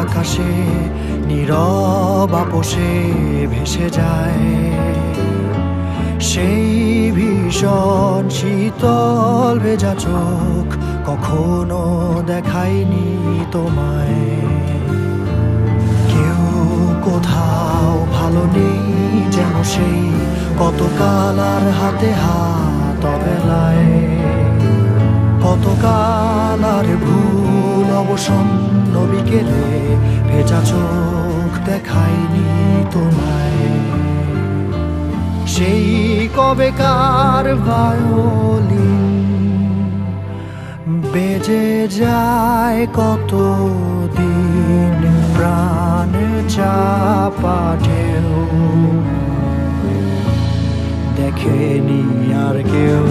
আকাশে নীরব আপোষে ভেসে যায়। সেই ভীষণ শীতল ভেজা চোখ কখনো দেখায়নি তোমায়। কেউ কোথাও ভালো নেই যেন সেই কতকাল আর হাতে হাত অবেলায়। কতকাল আর ভুল অবসন্ন বিকেলে ভেজা চোখ দেখায়নি তোমায়। সেই কবেকার ভায়োলিন বেজে যায় কতদিন প্রাণ চাপা ঢেউ দেখেনি আর কেউ।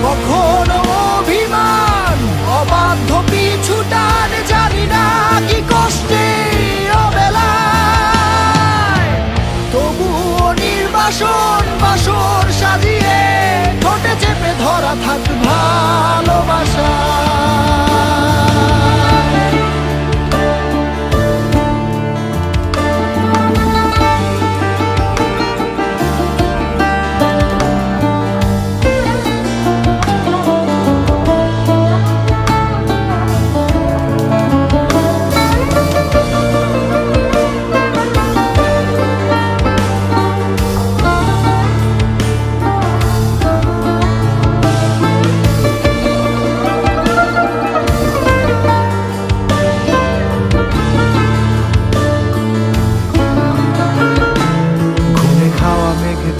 কখনো অভিমান অবাধ্য পিছু টান জানি না কি কষ্টে অবেলায়, তবুও নির্বাসন বাসর সাজিয়ে ঠোঁটে চেপে ধরা থাক ভালোবাসা।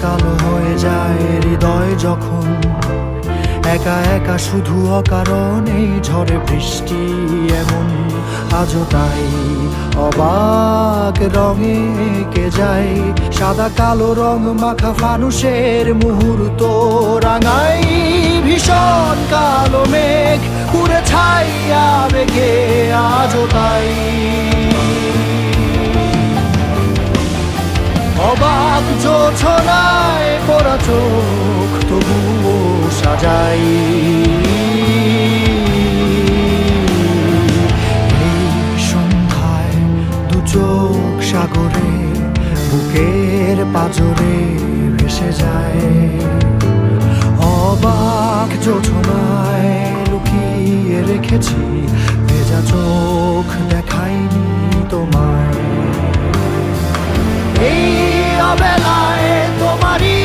কালো হয়ে যায় হৃদয় যখন একা একা শুধু অকারণে ঝড়ে বৃষ্টি এমন আজও তাই অবাক রঙে এঁকে যায়। সাদা কালো রং মাখা ফানুষের মুহূর্ত রাঙাই ভীষণ কালো মেঘ পুরে ছাইয়া বেগে আজও তাই। অবাক জোছনায় পড়া চোখ তবুও সাজাই। এই সন্ধ্যায় দু চোখ সাগরে বুকের পাজরে ভেসে যায়। অবাক জোছনায় লুকিয়ে রেখেছি ভেজা চোখ দেখায়নি তোমায়। এই অবেলায় তোমারই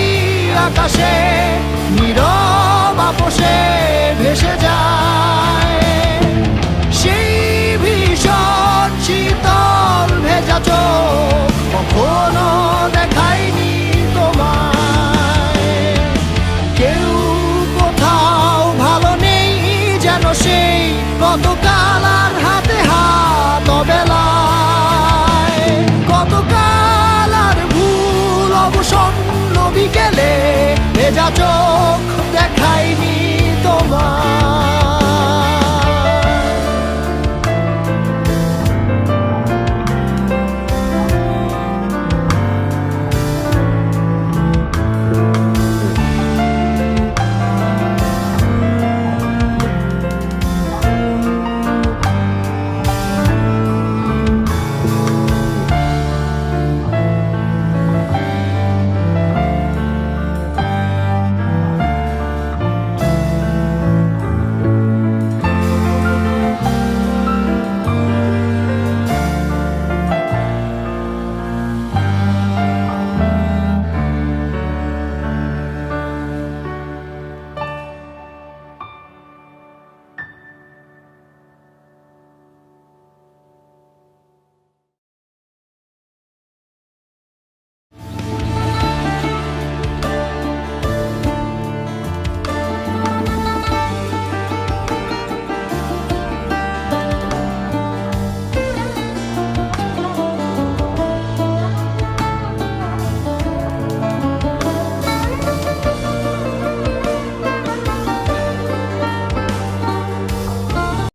আকাশে নীরব আপোষে ভেসে যায়। সেই ভীষণ শীতল ভেজা চোখ কখনো দেখায়নি তোমায়। কেউ কোথাও ভালো নেই যেন সেই কতকাল আর হাতে হাত অবেলায়। কতকাল অবসন্ন বিকেলে ভেজা চোখ